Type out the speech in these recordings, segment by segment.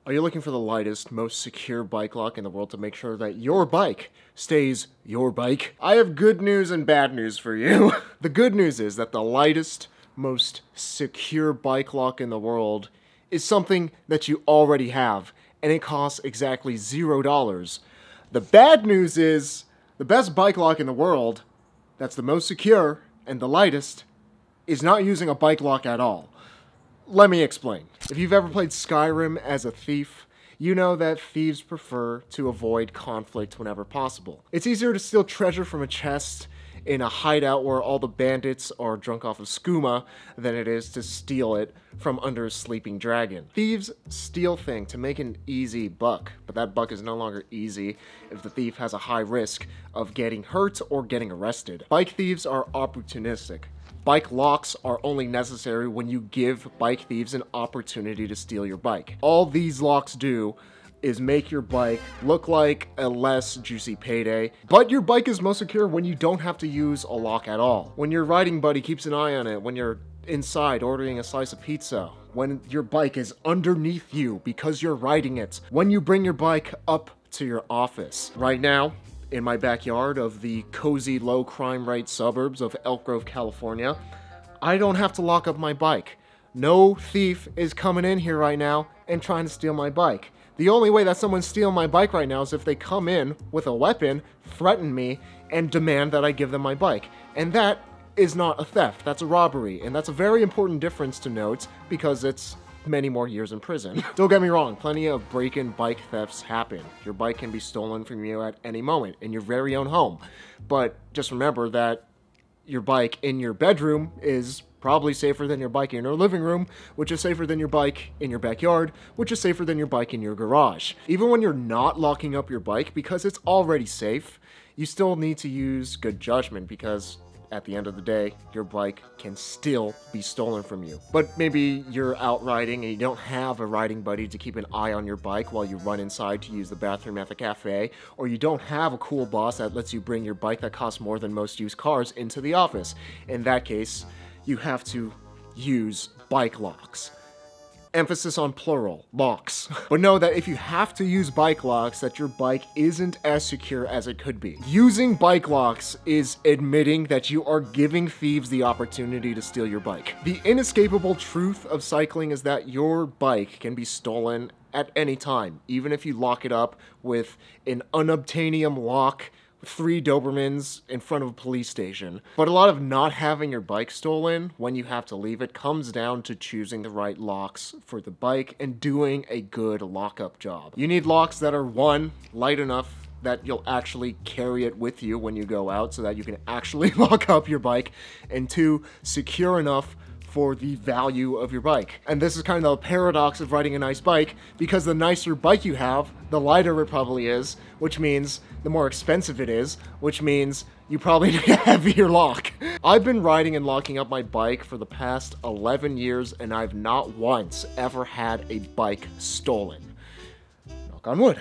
Are you looking for the lightest, most secure bike lock in the world to make sure that your bike stays your bike? I have good news and bad news for you. The good news is that the lightest, most secure bike lock in the world is something that you already have, and it costs exactly $0. The bad news is the best bike lock in the world, that's the most secure and the lightest, is not using a bike lock at all. Let me explain. If you've ever played Skyrim as a thief, you know that thieves prefer to avoid conflict whenever possible. It's easier to steal treasure from a chest in a hideout where all the bandits are drunk off of skooma than it is to steal it from under a sleeping dragon. Thieves steal things to make an easy buck, but that buck is no longer easy if the thief has a high risk of getting hurt or getting arrested. Bike thieves are opportunistic. Bike locks are only necessary when you give bike thieves an opportunity to steal your bike. All these locks do is make your bike look like a less juicy payday, but your bike is most secure when you don't have to use a lock at all. When your riding buddy keeps an eye on it, when you're inside ordering a slice of pizza, when your bike is underneath you because you're riding it, when you bring your bike up to your office. Right now, in my backyard of the cozy low crime rate suburbs of Elk Grove, California, I don't have to lock up my bike. No thief is coming in here right now and trying to steal my bike. The only way that someone's stealing my bike right now is if they come in with a weapon, threaten me, and demand that I give them my bike. And that is not a theft, that's a robbery. And that's a very important difference to note because it's many more years in prison. Don't get me wrong, plenty of break-in bike thefts happen. Your bike can be stolen from you at any moment in your very own home. But just remember that your bike in your bedroom is probably safer than your bike in your living room, which is safer than your bike in your backyard, which is safer than your bike in your garage. Even when you're not locking up your bike because it's already safe, you still need to use good judgment because at the end of the day, your bike can still be stolen from you. But maybe you're out riding and you don't have a riding buddy to keep an eye on your bike while you run inside to use the bathroom at the cafe, or you don't have a cool boss that lets you bring your bike that costs more than most used cars into the office. In that case, you have to use bike locks. Emphasis on plural, locks. But know that if you have to use bike locks, that your bike isn't as secure as it could be. Using bike locks is admitting that you are giving thieves the opportunity to steal your bike. The inescapable truth of cycling is that your bike can be stolen at any time, even if you lock it up with an unobtainium lock, 3 Dobermans in front of a police station. But a lot of not having your bike stolen when you have to leave it comes down to choosing the right locks for the bike and doing a good lockup job. You need locks that are 1, light enough that you'll actually carry it with you when you go out so that you can actually lock up your bike, and 2, secure enough for the value of your bike. And this is kind of the paradox of riding a nice bike, because the nicer bike you have, the lighter it probably is, which means the more expensive it is, which means you probably need a heavier lock. I've been riding and locking up my bike for the past 11 years, and I've not once ever had a bike stolen. Knock on wood.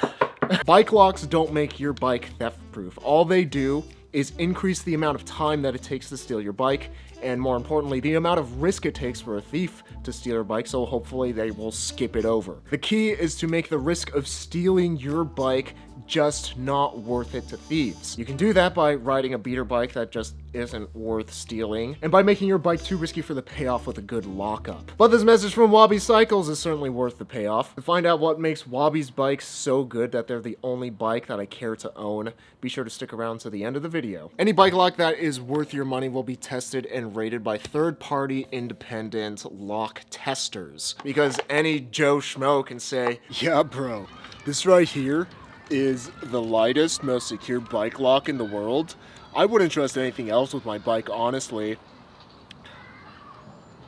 Bike locks don't make your bike theft-proof. All they do is increase the amount of time that it takes to steal your bike, and more importantly, the amount of risk it takes for a thief to steal your bike, so hopefully they will skip it over. The key is to make the risk of stealing your bike just not worth it to thieves. You can do that by riding a beater bike that just isn't worth stealing, and by making your bike too risky for the payoff with a good lockup. But this message from Wabi Cycles is certainly worth the payoff. To find out what makes Wabi's bikes so good that they're the only bike that I care to own, be sure to stick around to the end of the video. Any bike lock that is worth your money will be tested and rated by third-party independent lock testers. Because any Joe Schmo can say, yeah bro, this right here is the lightest, most secure bike lock in the world. I wouldn't trust anything else with my bike, honestly.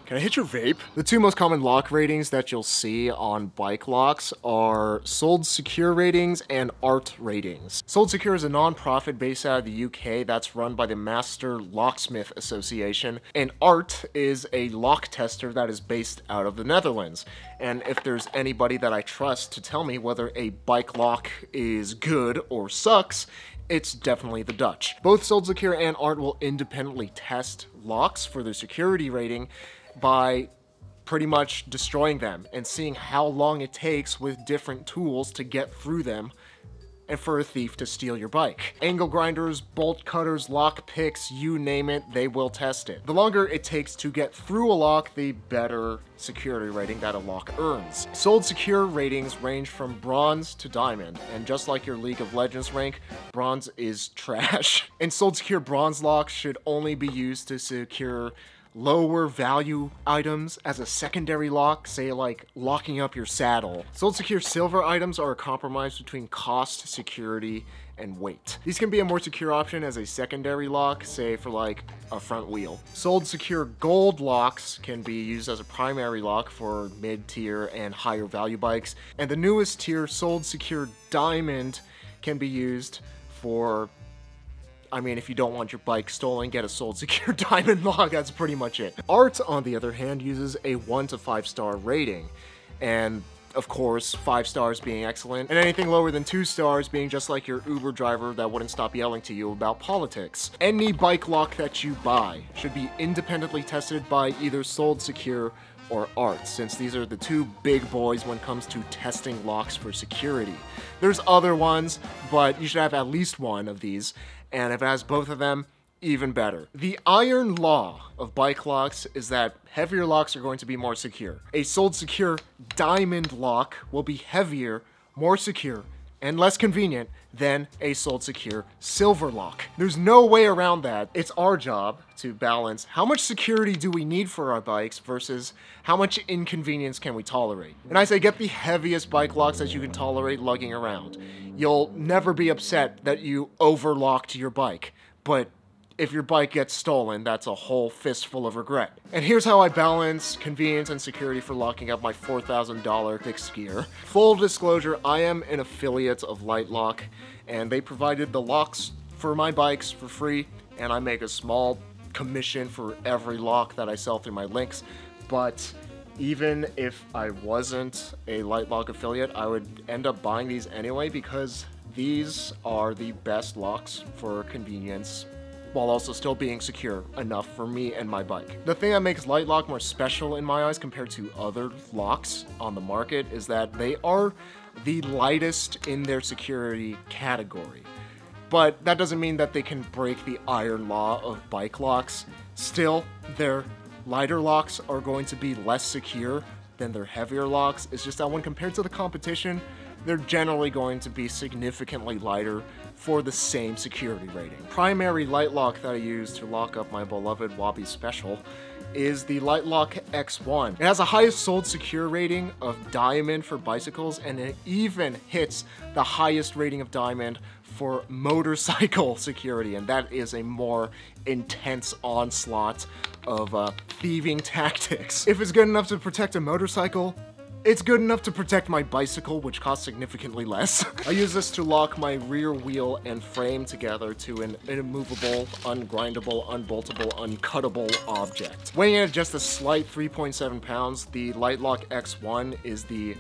Can I hit your vape? The 2 most common lock ratings that you'll see on bike locks are Sold Secure ratings and ART ratings. Sold Secure is a non-profit based out of the UK that's run by the Master Locksmith Association, and ART is a lock tester that is based out of the Netherlands. And if there's anybody that I trust to tell me whether a bike lock is good or sucks, it's definitely the Dutch. Both Sold Secure and ART will independently test locks for their security rating by pretty much destroying them and seeing how long it takes with different tools to get through them and for a thief to steal your bike. Angle grinders, bolt cutters, lock picks, you name it, they will test it. The longer it takes to get through a lock, the better security rating that a lock earns. Sold secure ratings range from bronze to diamond, and just like your League of Legends rank, bronze is trash. And sold secure bronze locks should only be used to secure lower value items as a secondary lock, say like locking up your saddle. Sold secure silver items are a compromise between cost, security, and weight. These can be a more secure option as a secondary lock, say for like a front wheel. Sold secure gold locks can be used as a primary lock for mid-tier and higher value bikes. And the newest tier, sold secure diamond, can be used for, I mean, if you don't want your bike stolen, get a sold secure diamond lock, that's pretty much it. Art, on the other hand, uses a 1 to 5 star rating, and of course, 5 stars being excellent, and anything lower than 2 stars being just like your Uber driver that wouldn't stop yelling to you about politics. Any bike lock that you buy should be independently tested by either sold secure or Art, since these are the two big boys when it comes to testing locks for security. There's other ones, but you should have at least one of these, and if it has both of them, even better. The iron law of bike locks is that heavier locks are going to be more secure. A sold secure diamond lock will be heavier, more secure, and less convenient than a sold secure silver lock. There's no way around that. It's our job to balance how much security do we need for our bikes versus how much inconvenience can we tolerate. And I say get the heaviest bike locks that you can tolerate lugging around. You'll never be upset that you overlocked your bike, but if your bike gets stolen, that's a whole fistful of regret. And here's how I balance convenience and security for locking up my $4,000 fixed gear. Full disclosure, I am an affiliate of Litelok, and they provided the locks for my bikes for free, and I make a small commission for every lock that I sell through my links. But even if I wasn't a Litelok affiliate, I would end up buying these anyway because these are the best locks for convenience, while also still being secure enough for me and my bike. The thing that makes Litelok more special in my eyes compared to other locks on the market is that they are the lightest in their security category. But that doesn't mean that they can break the iron law of bike locks. Still, their lighter locks are going to be less secure than their heavier locks. It's just that when compared to the competition, they're generally going to be significantly lighter for the same security rating. Primary light lock that I use to lock up my beloved Wabi Special is the Litelok X1. It has the highest sold secure rating of diamond for bicycles, and it even hits the highest rating of diamond for motorcycle security, and that is a more intense onslaught of thieving tactics. If it's good enough to protect a motorcycle, it's good enough to protect my bicycle, which costs significantly less. I use this to lock my rear wheel and frame together to an immovable, ungrindable, unboltable, uncuttable object. Weighing in at just a slight 3.7 pounds, the Litelok X1 is the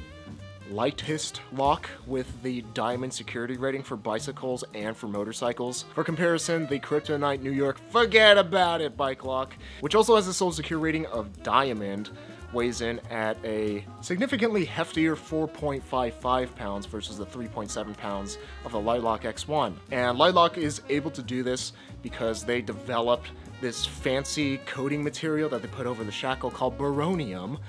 lightest lock with the diamond security rating for bicycles and for motorcycles. For comparison, the Kryptonite New York forget about it bike lock, which also has a sold secure rating of diamond, weighs in at a significantly heftier 4.55 pounds versus the 3.7 pounds of the Litelok X1. And Litelok is able to do this because they developed this fancy coating material that they put over the shackle called boronium,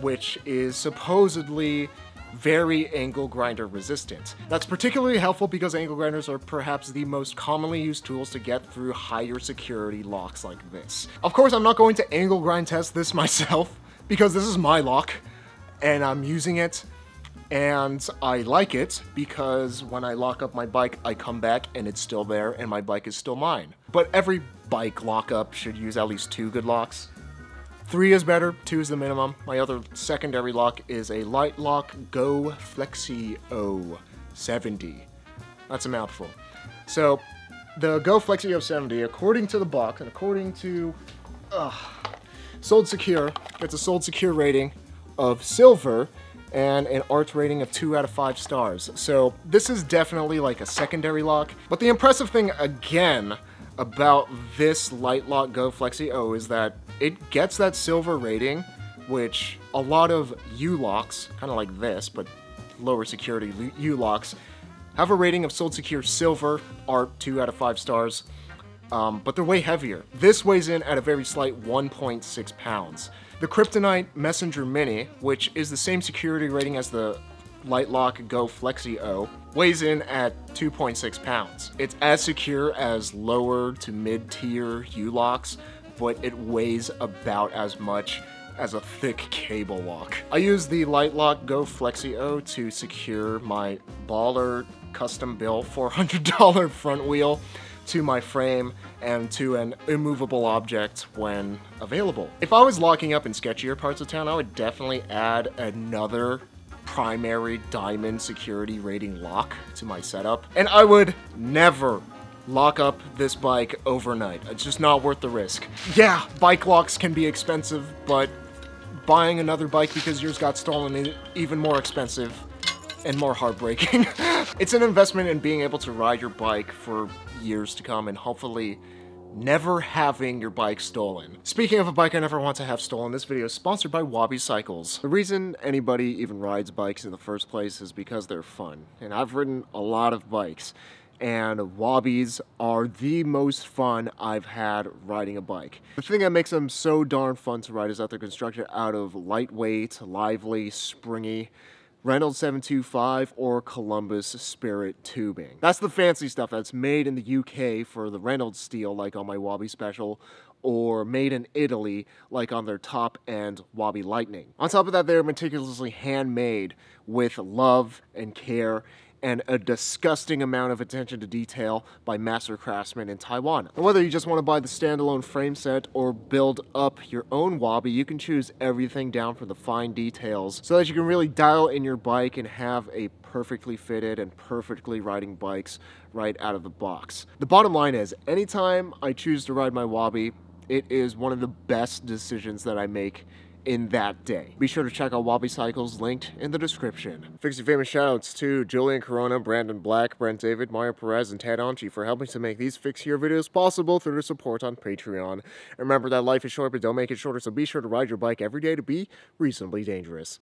which is supposedly very angle grinder resistant. That's particularly helpful because angle grinders are perhaps the most commonly used tools to get through higher security locks like this. Of course, I'm not going to angle grind test this myself, because this is my lock, and I'm using it, and I like it because when I lock up my bike, I come back and it's still there, and my bike is still mine. But every bike lockup should use at least 2 good locks. 3 is better, 2 is the minimum. My other secondary lock is a Litelok Go Flexi-O 70. That's a mouthful. So, the Go Flexi-O 70, according to the box, and according to Sold Secure, gets a sold secure rating of silver and an art rating of 2 out of 5 stars. So this is definitely like a secondary lock. But the impressive thing again about this Litelok Go Flexi-O is that it gets that silver rating which a lot of U-locks, kind of like this, but lower security U-locks, have a rating of Sold Secure Silver, Art 2 out of 5 stars, but they're way heavier. This weighs in at a very slight 1.6 pounds. The Kryptonite Messenger Mini, which is the same security rating as the Litelok Go Flexi-O, weighs in at 2.6 pounds. It's as secure as lower to mid-tier U-locks, but it weighs about as much as a thick cable lock. I use the Litelok Go Flexi-O to secure my baller custom-built $400 front wheel to my frame and to an immovable object when available. If I was locking up in sketchier parts of town, I would definitely add another primary diamond security rating lock to my setup, and I would never lock up this bike overnight. It's just not worth the risk. Yeah, bike locks can be expensive, but buying another bike because yours got stolen is even more expensive and more heartbreaking. It's an investment in being able to ride your bike for years to come and hopefully never having your bike stolen. Speaking of a bike I never want to have stolen, this video is sponsored by Wabi Cycles. The reason anybody even rides bikes in the first place is because they're fun. And I've ridden a lot of bikes, and Wabis are the most fun I've had riding a bike. The thing that makes them so darn fun to ride is that they're constructed out of lightweight, lively, springy Reynolds 725 or Columbus Spirit tubing. That's the fancy stuff that's made in the UK for the Reynolds steel, like on my Wabi Special, or made in Italy, like on their top-end Wabi Lightning. On top of that, they're meticulously handmade with love and care and a disgusting amount of attention to detail by master craftsmen in Taiwan. And whether you just want to buy the standalone frame set or build up your own Wabi, you can choose everything down for the fine details so that you can really dial in your bike and have a perfectly fitted and perfectly riding bikes right out of the box. The bottom line is, anytime I choose to ride my Wabi, it is one of the best decisions that I make in that day. Be sure to check out Wabi Cycles, linked in the description. Fixie famous shoutouts to Julian Corona, Brandon Black, Brent David, Perez, and Onchi for helping to make these Fixie videos possible through their support on Patreon. And remember that life is short, but don't make it shorter, so be sure to ride your bike every day to be reasonably dangerous.